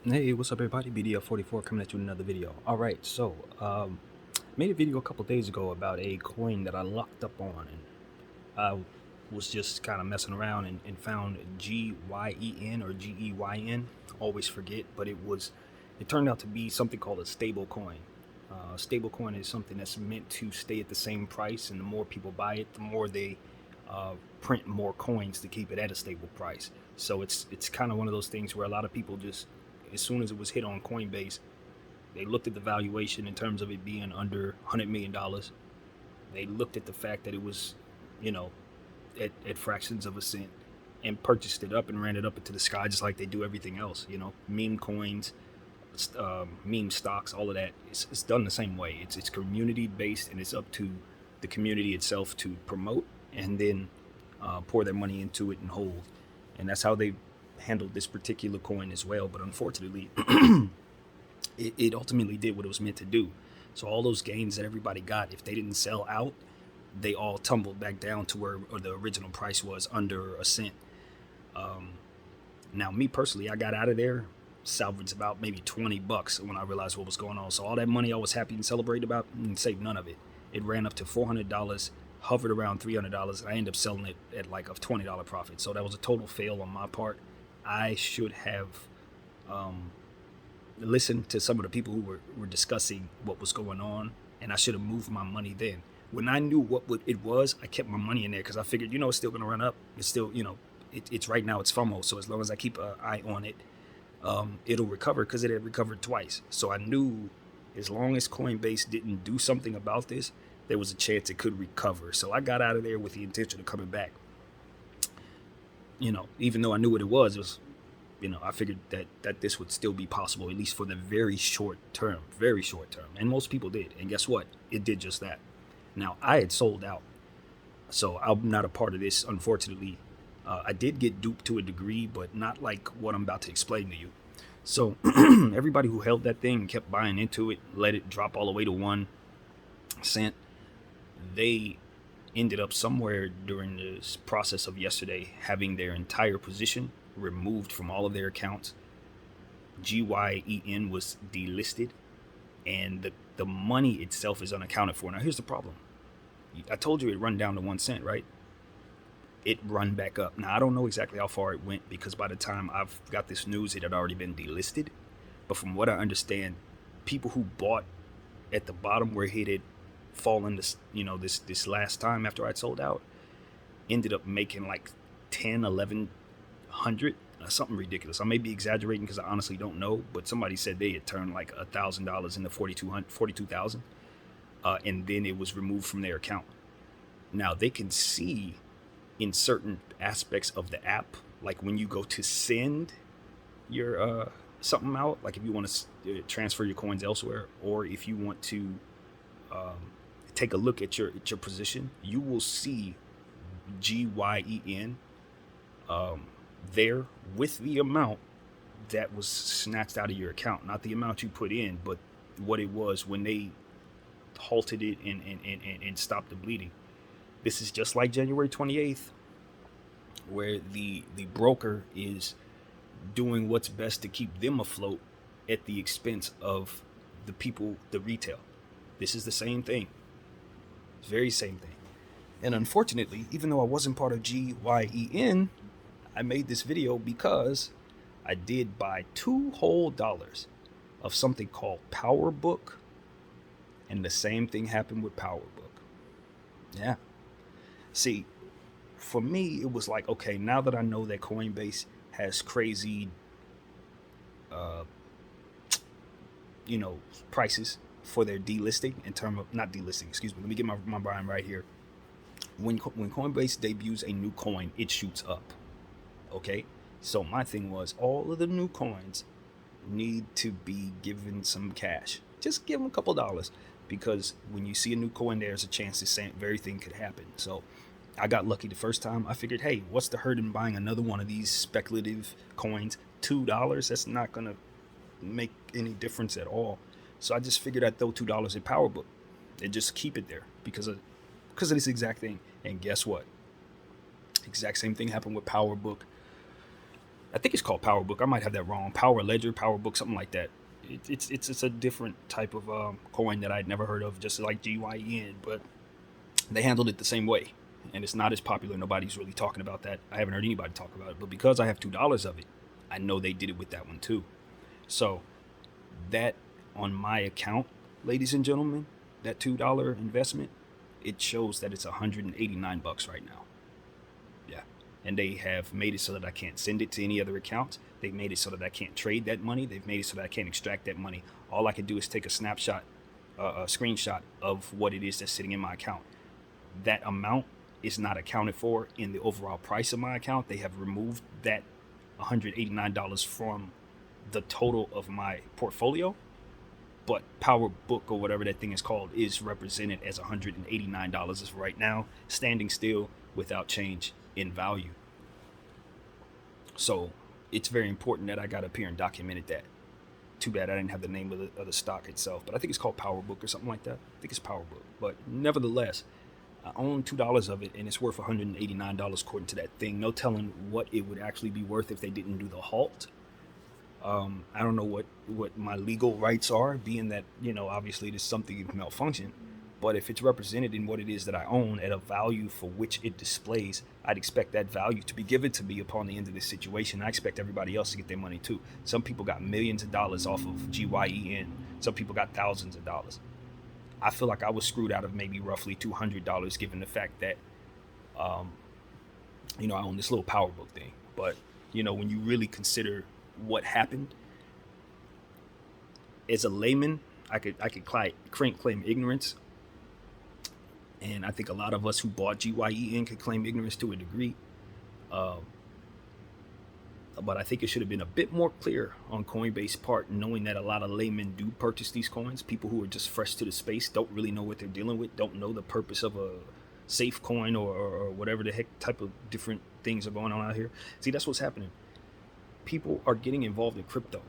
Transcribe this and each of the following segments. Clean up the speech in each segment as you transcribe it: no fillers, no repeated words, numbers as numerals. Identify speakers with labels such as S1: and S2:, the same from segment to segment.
S1: Hey, what's up, everybody? BDF44 coming at you with another video. All right, so made a video a couple days ago about a coin that I locked up on, and I was just kind of messing around and found GYEN or GEYN. Always forget, but it turned out to be something called a stablecoin. Stablecoin is something that's meant to stay at the same price, and the more people buy it, the more they print more coins to keep it at a stable price. So it's kind of one of those things where a lot of people just, as soon as it was hit on Coinbase, they looked at the valuation in terms of it being under $100 million. They looked at the fact that it was, you know, at fractions of a cent, and purchased it up and ran it up into the sky just like they do everything else. Meme coins, meme stocks, all of that. It's done the same way. It's community based, and it's up to the community itself to promote and then pour their money into it and hold. And that's how they handled this particular coin as well. But unfortunately, it ultimately did what it was meant to do. So all those gains that everybody got, if they didn't sell out, they all tumbled back down to where the original price was, under a cent. Now, me personally, I got out of there, salvaged about maybe $20 when I realized what was going on. So all that money I was happy and celebrated about, saved none of it. It ran up to $400, hovered around $300, and I ended up selling it at like a $20 profit. So that was a total fail on my part. I should have listened to some of the people who were discussing what was going on, and I should have moved my money then. When I knew what it was, I kept my money in there because I figured, it's still going to run up. It's still, it's right now, it's FOMO. So as long as I keep an eye on it, it'll recover, because it had recovered twice. So I knew as long as Coinbase didn't do something about this, there was a chance it could recover. So I got out of there with the intention of coming back. Even though I knew what it was, I figured that this would still be possible, at least for the very short term. And most people did. And guess what? It did just that. Now, I had sold out, so I'm not a part of this, unfortunately. I did get duped to a degree, but not like what I'm about to explain to you. So everybody who held that thing and kept buying into it, let it drop all the way to 1 cent, they ended up somewhere during this process of yesterday having their entire position removed from all of their accounts. GYEN was delisted, and the money itself is unaccounted for. Now, here's the problem. I told you it run down to 1 cent, right? It run back up. Now, I don't know exactly how far it went, because by the time I've got this news, it had already been delisted. But from what I understand, people who bought at the bottom where it had fallen this last time after I'd sold out, ended up making like 1,100, something ridiculous. I may be exaggerating because I honestly don't know, but somebody said they had turned like $1,000 into 42,000, and then it was removed from their account. Now, they can see in certain aspects of the app, like when you go to send your something out, like if you want to transfer your coins elsewhere, or if you want to take a look at your position, you will see GYEN there with the amount that was snatched out of your account, not the amount you put in, but what it was when they halted it and stopped the bleeding. This is just like January 28th, where the broker is doing what's best to keep them afloat at the expense of the people, the retail. This is the same thing. It's very same thing. And unfortunately, even though I wasn't part of GYEN, I made this video because I did buy $2 whole of something called PowerBook, and the same thing happened with PowerBook. Yeah. See, for me, it was like, okay, now that I know that Coinbase has crazy, prices for their delisting, in terms of, not delisting, excuse me, let me get my mind right here. When Coinbase debuts a new coin, it shoots up. Okay? So my thing was, all of the new coins need to be given some cash. Just give them a couple dollars, because when you see a new coin, there's a chance the same very thing could happen. So I got lucky the first time. I figured, hey, what's the hurt in buying another one of these speculative coins? $2, that's not going to make any difference at all. So I just figured I'd throw $2 at PowerBook and just keep it there because of this exact thing. And guess what? Exact same thing happened with PowerBook. I think it's called PowerBook. I might have that wrong. Powerledger, PowerBook, something like that. It's a different type of coin that I'd never heard of, just like GYEN, but they handled it the same way, and it's not as popular. Nobody's really talking about that. I haven't heard anybody talk about it, but because I have $2 of it, I know they did it with that one too. So that on my account, ladies and gentlemen, that $2 investment, it shows that it's $189 right now. Yeah. And they have made it so that I can't send it to any other accounts. They've made it so that I can't trade that money. They've made it so that I can't extract that money. All I can do is take a snapshot, a screenshot of what it is that's sitting in my account. That amount is not accounted for in the overall price of my account. They have removed that $189 from the total of my portfolio, but PowerBook or whatever that thing is called is represented as $189 as of right now, standing still without change in value. So it's very important that I got up here and documented that. Too bad I didn't have the name of the stock itself, but I think it's called PowerBook or something like that. I think it's PowerBook, but nevertheless, I own $2 of it, and it's worth $189 according to that thing. No telling what it would actually be worth if they didn't do the halt. I don't know what my legal rights are, being that, obviously there's something malfunction. But if it's represented in what it is that I own at a value for which it displays, I'd expect that value to be given to me upon the end of this situation. I expect everybody else to get their money too. Some people got millions of dollars off of GYEN. Some people got thousands of dollars. I feel like I was screwed out of maybe roughly $200 given the fact that, I own this little PowerBook thing. But, when you really consider what happened, as a layman, I could claim ignorance. And I think a lot of us who bought GYEN could claim ignorance to a degree. But I think it should have been a bit more clear on Coinbase part, knowing that a lot of laymen do purchase these coins. People who are just fresh to the space, don't really know what they're dealing with, don't know the purpose of a safe coin or whatever the heck type of different things are going on out here. See, that's what's happening. People are getting involved in crypto,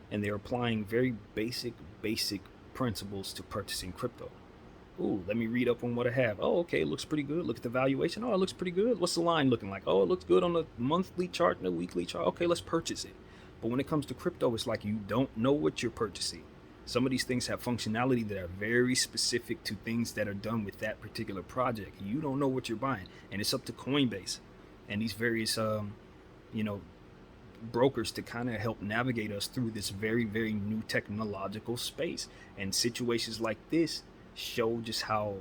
S1: and they're applying very basic principles to purchasing crypto. Ooh, let me read up on what I have. Oh, okay, it looks pretty good. Look at the valuation. Oh, it looks pretty good. What's the line looking like? Oh, it looks good on the monthly chart and the weekly chart. Okay, let's purchase it. But when it comes to crypto, it's like you don't know what you're purchasing. Some of these things have functionality that are very specific to things that are done with that particular project. You don't know what you're buying. And it's up to Coinbase and these various, brokers to kind of help navigate us through this very, very new technological space. And situations like this show just how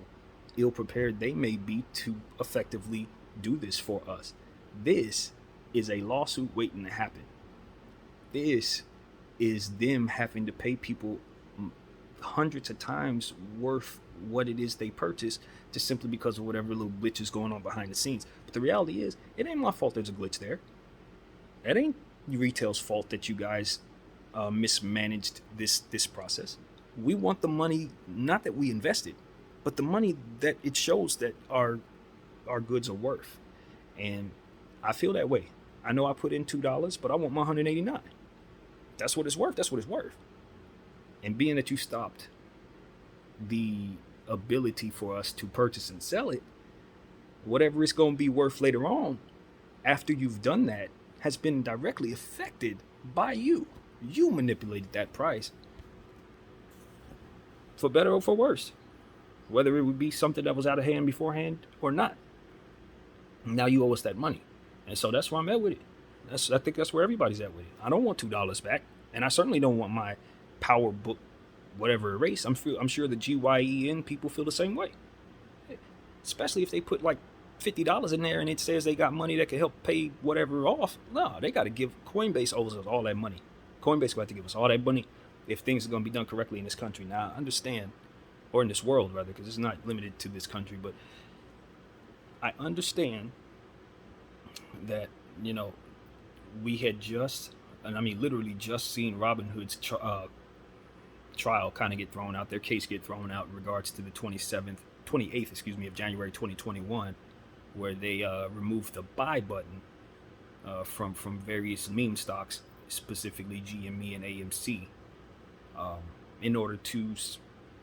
S1: ill prepared they may be to effectively do this for us. This is a lawsuit waiting to happen. This is them having to pay people hundreds of times worth what it is they purchase just simply because of whatever little glitch is going on behind the scenes. But the reality is, it ain't my fault there's a glitch there. It ain't retail's fault that you guys mismanaged this process. We want the money, not that we invested, but the money that it shows that our goods are worth. And I feel that way. I know I put in $2, but I want my $189. That's what it's worth. That's what it's worth. And being that you stopped the ability for us to purchase and sell it, whatever it's going to be worth later on, after you've done that, has been directly affected by you. You manipulated that price. For better or for worse, whether it would be something that was out of hand beforehand or not. Now you owe us that money. And so that's where I'm at with it. I think that's where everybody's at with it. I don't want $2 back. And I certainly don't want my PowerBook, whatever, erased. I'm sure the GYEN people feel the same way. Especially if they put like $50 in there and it says they got money that can help pay whatever off. No, they got to give. Coinbase owes us all that money. Coinbase got to give us all that money if things are going to be done correctly in this country. Now, I understand, or in this world rather, because it's not limited to this country, but I understand that, we had just, and I mean literally just seen Robinhood's trial kind of get thrown out, their case get thrown out in regards to the 28th of January 2021, where they removed the buy button from various meme stocks, specifically GME and AMC, in order to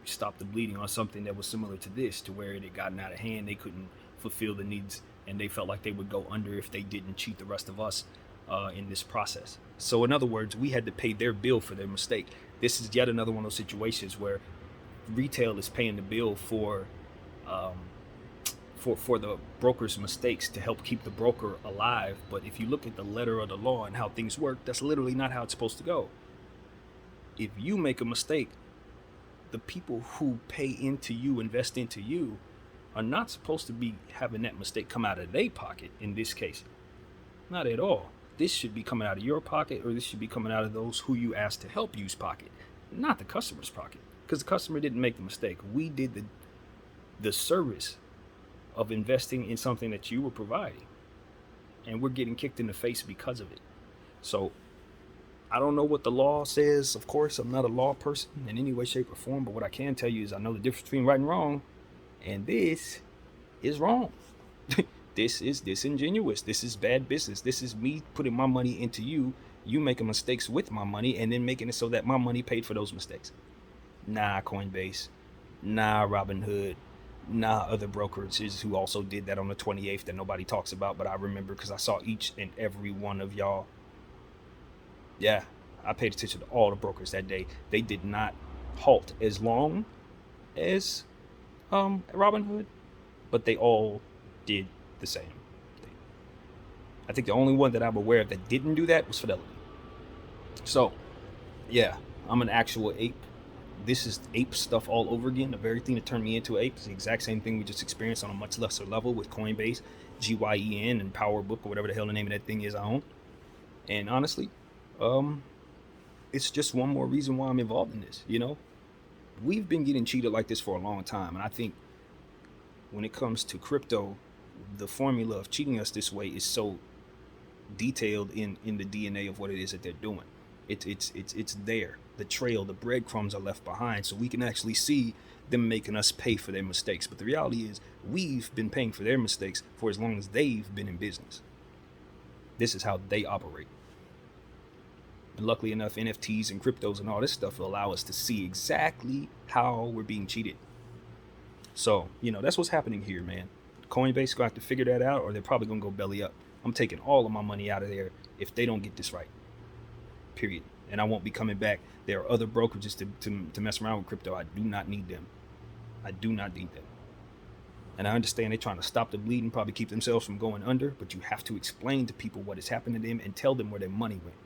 S1: stop the bleeding on something that was similar to this, to where it had gotten out of hand. They couldn't fulfill the needs, and they felt like they would go under if they didn't cheat the rest of us in this process. So in other words, we had to pay their bill for their mistake. This is yet another one of those situations where retail is paying the bill um, for the broker's mistakes to help keep the broker alive. But if you look at the letter of the law and how things work, that's literally not how it's supposed to go. If you make a mistake, the people who pay into you, invest into you, are not supposed to be having that mistake come out of their pocket in this case. Not at all. This should be coming out of your pocket, or this should be coming out of those who you asked to help you's pocket, not the customer's pocket. Because the customer didn't make the mistake. We did the service of investing in something that you were providing, and we're getting kicked in the face because of it. So I don't know what the law says. Of course, I'm not a law person in any way, shape, or form, but what I can tell you is I know the difference between right and wrong, and this is wrong. This is disingenuous. This is bad business. This is me putting my money into you, you making mistakes with my money, and then making it so that my money paid for those mistakes. Nah, Coinbase. Nah, Robinhood. Nah, other brokerages who also did that on the 28th that nobody talks about, but I remember because I saw each and every one of y'all. Yeah, I paid attention to all the brokers that day. They did not halt as long as Robinhood, but they all did the same thing. I think the only one that I'm aware of that didn't do that was Fidelity. So, yeah, I'm an actual ape. This is ape stuff all over again. The very thing that turned me into an ape is the exact same thing we just experienced on a much lesser level with Coinbase, GYEN, and PowerBook, or whatever the hell the name of that thing is I own. And honestly, it's just one more reason why I'm involved in this. We've been getting cheated like this for a long time, and I think when it comes to crypto, the formula of cheating us this way is so detailed in the DNA of what it is that they're doing. It's there. The trail, the breadcrumbs are left behind, so we can actually see them making us pay for their mistakes. But the reality is, we've been paying for their mistakes for as long as they've been in business. This is how they operate. And luckily enough, NFTs and cryptos and all this stuff will allow us to see exactly how we're being cheated. So, that's what's happening here, man. Coinbase gonna have to figure that out, or they're probably gonna go belly up. I'm taking all of my money out of there if they don't get this right. Period. And I won't be coming back. There are other brokerages to mess around with crypto. I do not need them. I do not need them. And I understand they're trying to stop the bleeding, probably keep themselves from going under, but you have to explain to people what has happened to them and tell them where their money went.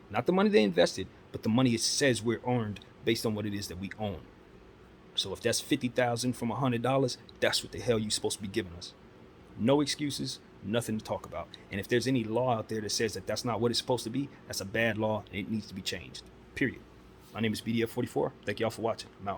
S1: Not the money they invested, but the money it says we're earned based on what it is that we own. So if that's $50,000 from $100, that's what the hell you're supposed to be giving us. No excuses, nothing to talk about. And if there's any law out there that says that that's not what it's supposed to be, that's a bad law and it needs to be changed. Period. My name is BDF44. Thank y'all for watching. I'm out.